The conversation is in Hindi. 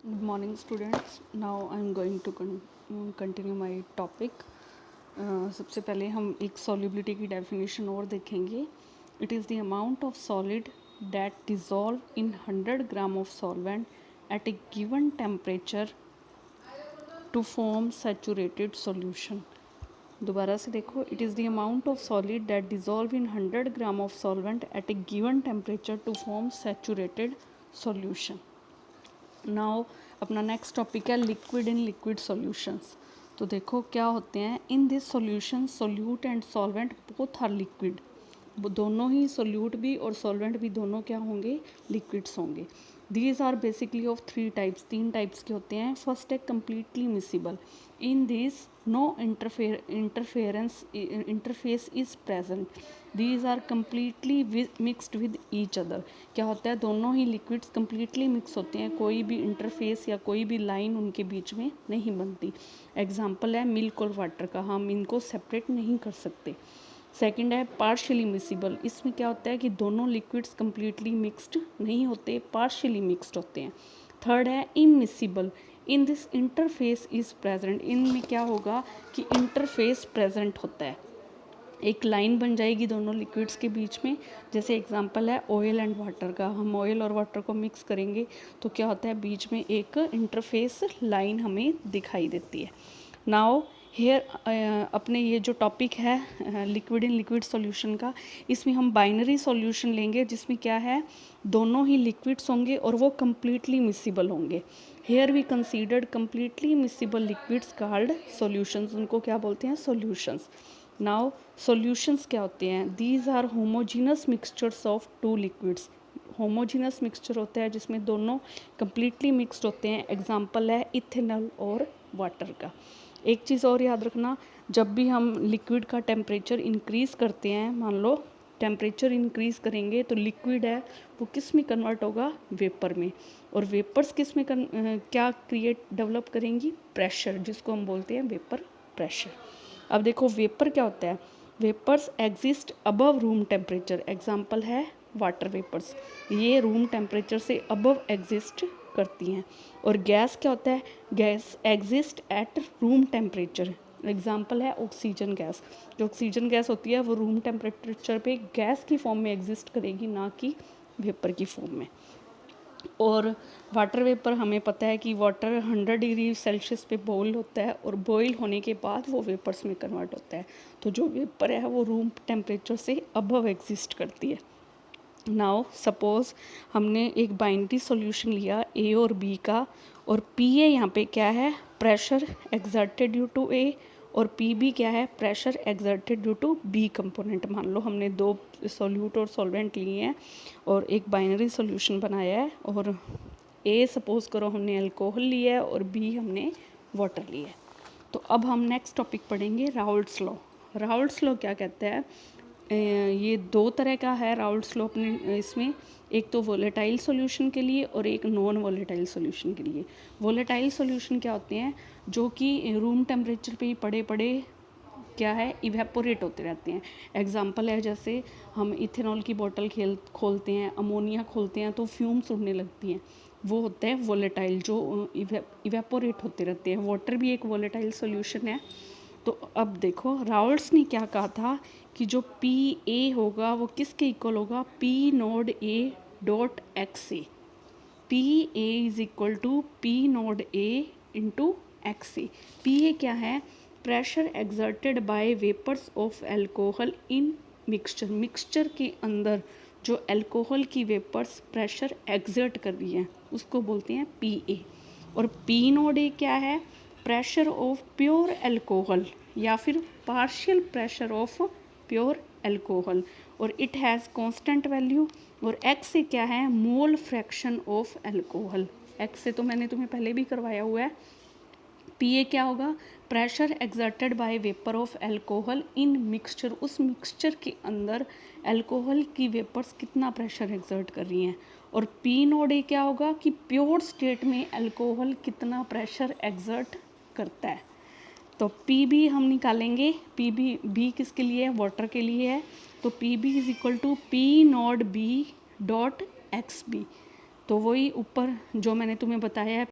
Good morning, students. Now I am going to continue my topic. सबसे पहले हम एक solubility की definition और देखेंगे. It is the amount of solid that dissolve in 100 gram of solvent at a given temperature to form saturated solution. दोबारा से देखो. It is the amount of solid that dissolve in 100 gram of solvent at a given temperature to form saturated solution. Now अपना नेक्स्ट टॉपिक है लिक्विड इन लिक्विड सॉल्यूशंस. तो देखो क्या होते हैं. In this solution solute and solvent both are liquid. दोनों ही सोल्यूट भी और सॉल्वेंट भी दोनों क्या होंगे, लिक्विड्स होंगे. These are basically of three types, तीन टाइप्स के होते हैं. फर्स्ट है completely miscible. In this no interface is present. These are completely mixed with each other. क्या होता है, दोनों ही लिक्विड्स कम्प्लीटली मिक्स होते हैं, कोई भी इंटरफेस या कोई भी लाइन उनके बीच में नहीं बनती. एग्जाम्पल है मिल्क और वाटर का, हम इनको सेपरेट नहीं कर सकते. सेकंड है पार्शियली मिसिबल. इसमें क्या होता है कि दोनों लिक्विड्स कम्प्लीटली मिक्स्ड नहीं होते, पार्शियली मिक्स्ड होते हैं. थर्ड है immiscible. In this interface is present. इनमें क्या होगा कि इंटरफेस प्रेजेंट होता है, एक लाइन बन जाएगी दोनों लिक्विड्स के बीच में. जैसे एग्जांपल है ऑयल एंड वाटर का, हम ऑयल और वाटर को मिक्स करेंगे तो क्या होता है, बीच में एक इंटरफेस लाइन हमें दिखाई देती है. नाउ हेयर अपने ये जो टॉपिक है लिक्विड इन लिक्विड सॉल्यूशन का, इसमें हम बाइनरी सॉल्यूशन लेंगे जिसमें क्या है, दोनों ही लिक्विड्स होंगे और वो कम्प्लीटली मिसिबल होंगे. Here we considered completely miscible liquids called solutions. उनको क्या बोलते हैं, सॉल्यूशंस. नाउ सॉल्यूशंस क्या होते हैं, these are homogeneous mixtures of two liquids. Homogeneous mixture होता है जिसमें दोनों कम्प्लीटली मिक्सड होते हैं. एग्जाम्पल है इथेनॉल और वाटर का. एक चीज़ और याद रखना, जब भी हम लिक्विड का टेम्परेचर इंक्रीज़ करते हैं, मान लो टेम्परेचर इंक्रीज़ करेंगे तो लिक्विड है वो किस में कन्वर्ट होगा, वेपर में. और वेपर्स किस में क्या क्रिएट डेवलप करेंगी, प्रेशर, जिसको हम बोलते हैं वेपर प्रेशर. अब देखो वेपर क्या होता है, vapours exist above room temperature. Example है वाटर वेपर्स, ये रूम टेम्परेचर से अबव एग्जिस्ट करती हैं. और गैस क्या होता है, gas exist at room temperature. Example है ऑक्सीजन गैस. जो ऑक्सीजन गैस होती है वो रूम टेम्परेचर पे गैस की फॉर्म में एग्जिस्ट करेगी, ना कि वेपर की फॉर्म में. और वाटर वेपर हमें पता है कि वाटर 100 डिग्री सेल्सियस पे बॉयल होता है और बॉयल होने के बाद वो वेपर्स में कन्वर्ट होता है. तो जो वेपर है वो रूम टेम्परेचर से अबव एग्जिस्ट करती है. नाउ सपोज हमने एक बाइनरी सॉल्यूशन लिया ए और बी का, और पी ए यहाँ पे क्या है, pressure exerted due to A, और पी बी क्या है, pressure exerted due to B component. मान लो हमने दो सॉल्यूट और सॉल्वेंट लिए हैं और एक बाइनरी सॉल्यूशन बनाया है, और ए सपोज करो हमने अल्कोहल लिया है और बी हमने वाटर लिया है. तो अब हम नेक्स्ट टॉपिक पढ़ेंगे राउल्ट्स लॉ. राउल्ट्स लॉ क्या कहता है, ये दो तरह का है राउल्ट्स लॉ अपने इसमें. एक तो वोलेटाइल सॉल्यूशन के लिए और एक नॉन वोलेटाइल सॉल्यूशन के लिए. वोलेटाइल सॉल्यूशन क्या होते हैं, जो कि रूम टेम्परेचर पे ही पड़े पड़े क्या है, इवेपोरेट होते रहते हैं. एग्जांपल है जैसे हम इथेनॉल की बोतल खोलते हैं, अमोनिया खोलते हैं तो फ्यूम्स उड़ने लगती हैं, वो होता है वोलेटाइल, जो इवेपोरेट होते रहते हैं. वाटर भी एक वोलेटाइल सॉल्यूशन है. तो अब देखो राउल्ट्स ने क्या कहा था कि जो पी ए होगा वो किसके इक्वल होगा, P naught A dot X A. P A is equal to P naught A into X A. P A क्या है, pressure exerted by vapours of alcohol in mixture. Mixture के अंदर जो एल्कोहल की वेपर्स प्रेशर एक्सर्ट कर रही हैं उसको बोलते हैं पी ए. और पी नोड ए क्या है, प्रेशर ऑफ प्योर एल्कोहल या फिर partial pressure of pure alcohol, और इट हैज़ कांस्टेंट वैल्यू. और एक्स से क्या है, mole fraction of alcohol. X से तो मैंने तुम्हें पहले भी करवाया हुआ है. पी ए क्या होगा, pressure exerted bye vapour of alcohol in mixture. उस मिक्सचर के अंदर एल्कोहल की वेपर्स कितना प्रेशर एक्सर्ट कर रही हैं. और पी नोड ए क्या होगा कि प्योर स्टेट में एल्कोहल कितना प्रेशर एक्सर्ट करता है. तो पी बी हम निकालेंगे, पी बी किसके लिए है, वाटर के लिए है. तो P B is equal to P naught B dot X B. तो वही ऊपर जो मैंने तुम्हें बताया है